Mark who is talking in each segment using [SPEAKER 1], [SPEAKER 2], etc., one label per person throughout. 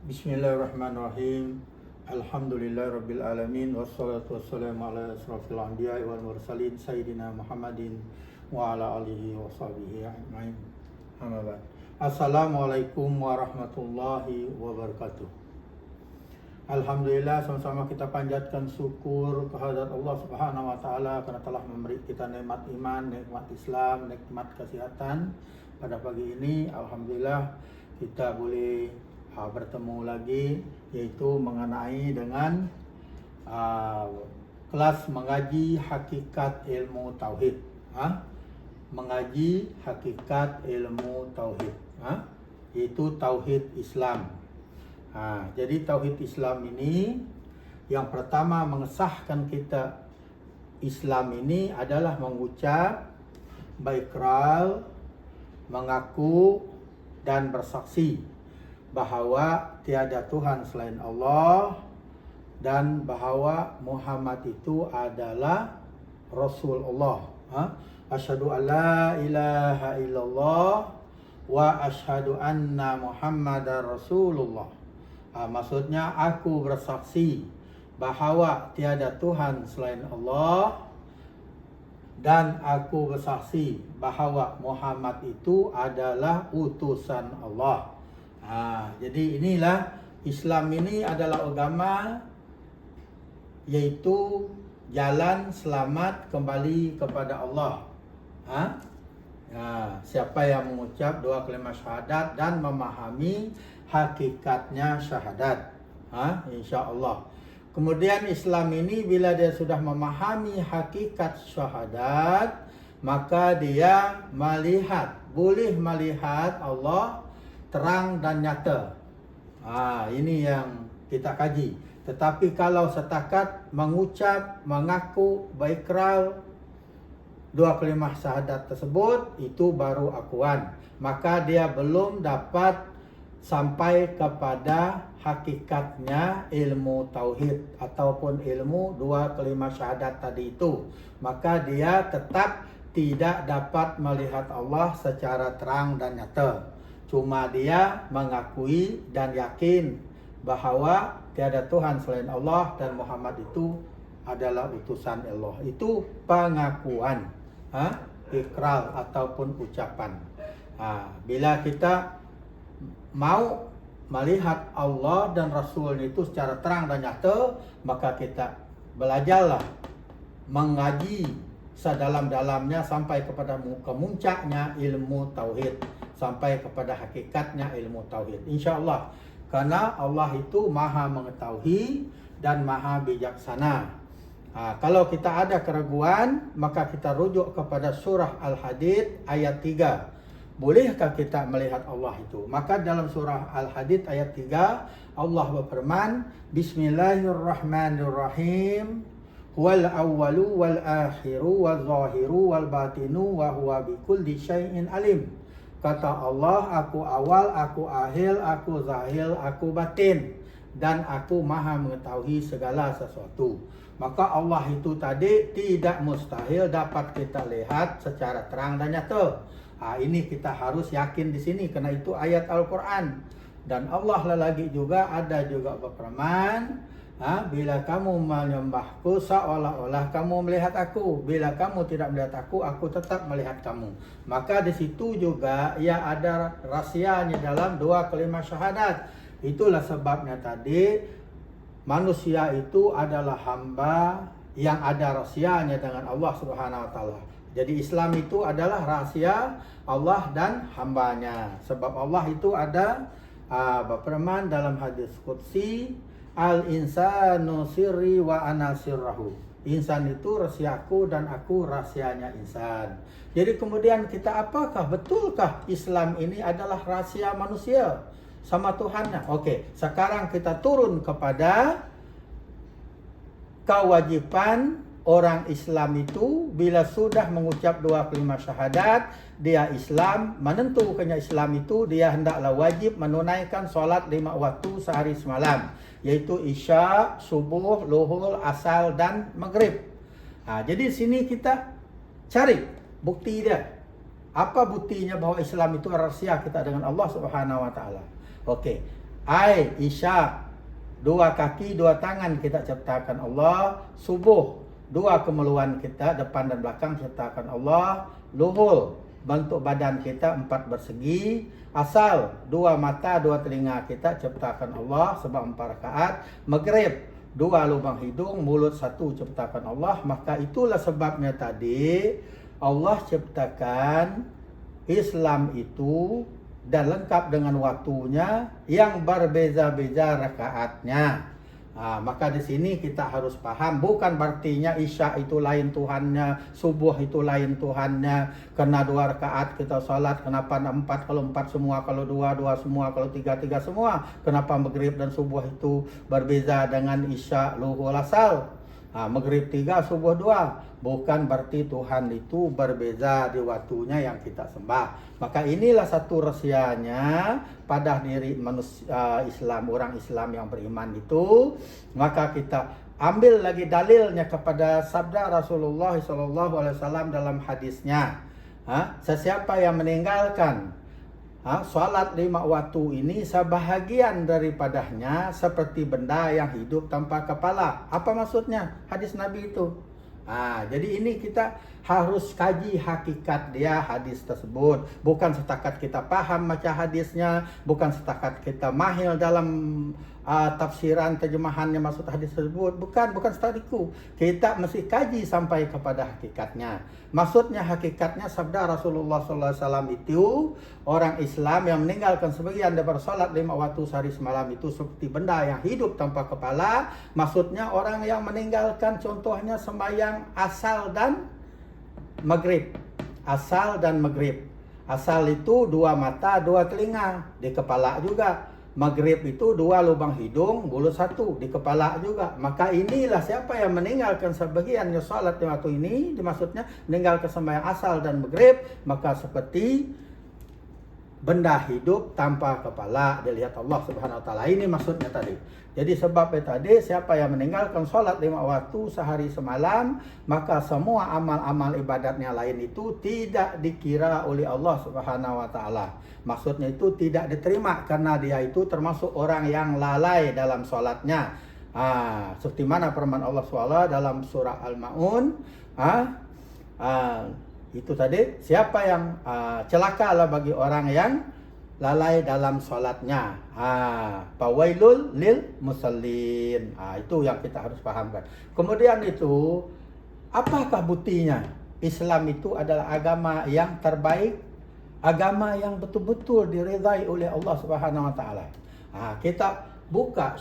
[SPEAKER 1] Bismillahirrahmanirrahim. Alhamdulillahirabbil alamin wassalatu wassalamu ala asrofil anbiya'i wal mursalin sayyidina Muhammadin wa ala alihi wa sahbihi ajmain. Amma ba'd. Assalamualaikum warahmatullahi wabarakatuh. Alhamdulillah, sama-sama kita panjatkan syukur kehadirat Allah Subhanahu wa taala karena telah memberi kita nikmat iman, nikmat Islam, nikmat kesehatan. Pada pagi ini alhamdulillah kita boleh bertemu lagi, yaitu mengenai dengan kelas mengaji hakikat ilmu tauhid. Mengaji hakikat ilmu tauhid, yaitu tauhid Islam. Jadi tauhid Islam ini yang pertama mengesahkan kita Islam ini adalah mengucap, berikrar, mengaku dan bersaksi bahawa tiada Tuhan selain Allah dan bahawa Muhammad itu adalah Rasul Allah. Asyhadu an la ilaha illallah wa asyhadu anna Muhammadar Rasulullah. Maksudnya aku bersaksi bahawa tiada Tuhan selain Allah dan aku bersaksi bahawa Muhammad itu adalah utusan Allah. Jadi inilah Islam ini adalah agama, yaitu jalan selamat kembali kepada Allah. Siapa yang mengucap dua kalimat syahadat dan memahami hakikatnya syahadat, insya Allah. Kemudian Islam ini bila dia sudah memahami hakikat syahadat, maka dia boleh melihat Allah terang dan nyata. Ini yang kita kaji. Tetapi kalau setakat mengucap, mengaku, berikrar dua kalimat syahadat tersebut, itu baru akuan. Maka dia belum dapat sampai kepada hakikatnya ilmu tauhid ataupun ilmu dua kalimat syahadat tadi itu. Maka dia tetap tidak dapat melihat Allah secara terang dan nyata. Cuma dia mengakui dan yakin bahawa tiada Tuhan selain Allah dan Muhammad itu adalah utusan Allah. Itu pengakuan, ikrar ataupun ucapan. Bila kita mau melihat Allah dan Rasul itu secara terang dan nyata, maka kita belajarlah mengaji sedalam-dalamnya sampai kepada kemuncaknya ilmu tauhid, sampai kepada hakikatnya ilmu tauhid, insya-Allah. Karena Allah itu maha mengetahui dan maha bijaksana. Kalau kita ada keraguan, maka kita rujuk kepada surah Al-Hadid ayat 3. Bolehkah kita melihat Allah itu? Maka dalam surah Al-Hadid ayat 3 Allah berfirman, Bismillahirrahmanirrahim. Wal awwalu wal akhiru wal zahiru wal batinu wa huwa bikulli syai'in alim. Kata Allah, aku awal, aku akhir, aku zahir, aku batin, dan aku maha mengetahui segala sesuatu. Maka Allah itu tadi tidak mustahil dapat kita lihat secara terang dan nyata. Ini kita harus yakin di sini karena itu ayat Al-Quran. Dan Allah lagi juga ada juga berfirman, bila kamu menyembahku seolah-olah kamu melihat aku. Bila kamu tidak melihat aku tetap melihat kamu. Maka di situ juga ya ada rahsianya dalam dua kalimat syahadat. Itulah sebabnya tadi manusia itu adalah hamba yang ada rahsianya dengan Allah Subhanahu wa taala. Jadi Islam itu adalah rahasia Allah dan hambanya. Sebab Allah itu ada berfirman dalam hadis qudsi, Al-insanu sirri wa ana sirrahu. Insan itu rahsiaku dan aku rahsianya insan. Jadi kemudian kita apakah betulkah Islam ini adalah rahasia manusia sama Tuhannya? Oke, sekarang kita turun kepada kewajiban orang Islam itu bila sudah mengucap dua kalimat syahadat, dia Islam, menentukannya Islam itu dia hendaklah wajib menunaikan solat 5 waktu sehari semalam, yaitu Isya, Subuh, Luhur, Asar dan Maghrib. Jadi sini kita cari bukti dia. Apa buktinya bahwa Islam itu rahsia kita dengan Allah Subhanahu wa taala? Okey. Isya, 2 kaki 2 tangan kita ciptakan Allah. Subuh, 2 kemeluan kita depan dan belakang ciptakan Allah. Luhur, bentuk badan kita 4 bersegi. Asal, 2 mata 2 telinga kita ciptakan Allah sebab 4 rakaat. Maghrib, 2 lubang hidung, mulut 1 ciptakan Allah. Maka itulah sebabnya tadi Allah ciptakan Islam itu dan lengkap dengan waktunya yang berbeza-beza rakaatnya. Maka di sini kita harus paham, bukan berartinya Isya itu lain Tuhannya, subuh itu lain Tuhannya. Kena 2 rakaat kita salat, kenapa 4? Kalau 4 semua, kalau 2 semua, kalau 3 semua. Kenapa maghrib dan subuh itu berbeza dengan Isya, luhur, asal? Maghrib 3, subuh 2. Bukan berarti Tuhan itu berbeza di waktunya yang kita sembah. Maka inilah satu rahsianya pada diri manusia Islam, orang Islam yang beriman itu. Maka kita ambil lagi dalilnya kepada sabda Rasulullah SAW dalam hadisnya. Sesiapa yang meninggalkan salat 5 waktu ini, sebahagian daripadanya seperti benda yang hidup tanpa kepala. Apa maksudnya hadis Nabi itu? Jadi ini kita harus kaji hakikat dia hadis tersebut. Bukan setakat kita paham baca hadisnya, bukan setakat kita mahir dalam tafsiran terjemahannya maksud hadis tersebut. Bukan setakat itu. Kita mesti kaji sampai kepada hakikatnya. Maksudnya hakikatnya sabda Rasulullah SAW itu, orang Islam yang meninggalkan sebagian daripada salat 5 waktu sehari semalam itu seperti benda yang hidup tanpa kepala. Maksudnya orang yang meninggalkan contohnya sembahyang asal dan maghrib. Asal dan maghrib. Asal itu 2 mata 2 telinga, di kepala juga. Maghrib itu 2 lubang hidung, mulut 1, di kepala juga. Maka inilah siapa yang meninggalkan sebagian salat di waktu ini, dimaksudnya meninggalkan sembahyang asal dan maghrib, maka seperti benda hidup tanpa kepala, dilihat Allah Subhanahu wa taala. Ini maksudnya tadi. Jadi sebabnya tadi, siapa yang meninggalkan salat 5 waktu sehari semalam, maka semua amal-amal ibadatnya lain itu tidak dikira oleh Allah Subhanahu wa taala. Maksudnya itu tidak diterima karena dia itu termasuk orang yang lalai dalam salatnya. Seperti mana firman Allah SWT dalam surah Al-Maun, itu tadi, siapa yang celakalah bagi orang yang lalai dalam salatnya. Fawailul lil musallin. Itu yang kita harus pahamkan. Kemudian itu, apakah buktinya? Islam itu adalah agama yang terbaik, agama yang betul-betul diridai oleh Allah Subhanahu wa taala. Kita buka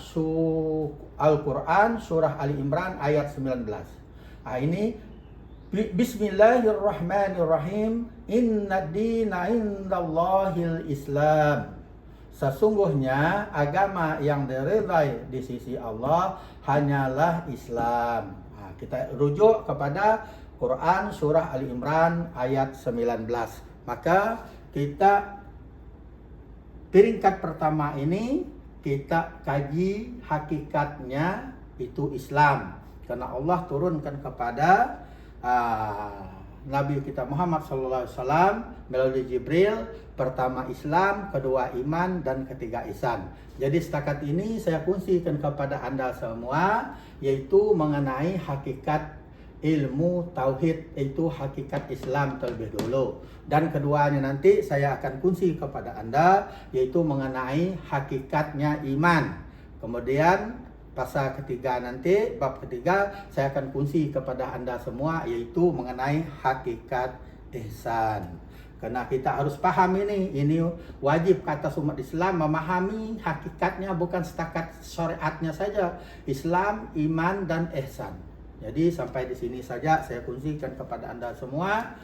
[SPEAKER 1] Al-Qur'an surah Ali Imran ayat 19. Ini Bismillahirrahmanirrahim. Inna dina indallahil Islam. Sesungguhnya agama yang diridai di sisi Allah hanyalah Islam. Kita rujuk kepada Quran surah Ali Imran ayat 19. Maka kita peringkat pertama ini kita kaji hakikatnya itu Islam. Karena Allah turunkan kepada Nabi kita Muhammad SAW melalui Jibril, pertama Islam, kedua iman, dan ketiga ihsan. Jadi setakat ini saya kongsikan kepada Anda semua, yaitu mengenai hakikat ilmu tauhid, itu hakikat Islam terlebih dulu. Dan keduanya nanti saya akan kongsi kepada Anda, yaitu mengenai hakikatnya iman. Kemudian pasal ketiga nanti, bab ketiga, saya akan kongsi kepada Anda semua, yaitu mengenai hakikat ihsan. Karena kita harus paham ini wajib kata umat Islam memahami hakikatnya, bukan setakat syariatnya saja. Islam, iman, dan ihsan. Jadi sampai di sini saja saya kongsikan kepada Anda semua.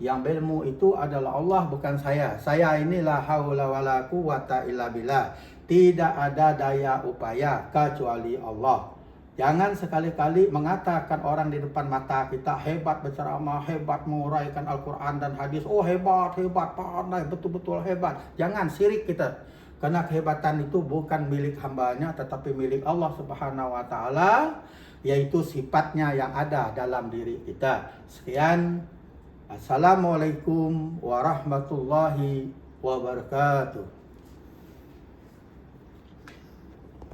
[SPEAKER 1] Yang berilmu itu adalah Allah, bukan saya. Saya inilah haula wala quwata illa billah. Tidak ada daya upaya kecuali Allah. Jangan sekali-kali mengatakan orang di depan mata kita hebat berceramah, hebat menguraikan Al-Quran dan hadis. Oh hebat, pandai, betul-betul hebat. Jangan syirik kita. Karena kehebatan itu bukan milik hambanya, tetapi milik Allah Subhanahu wa taala, yaitu sifatnya yang ada dalam diri kita. Sekian. Assalamualaikum warahmatullahi wabarakatuh.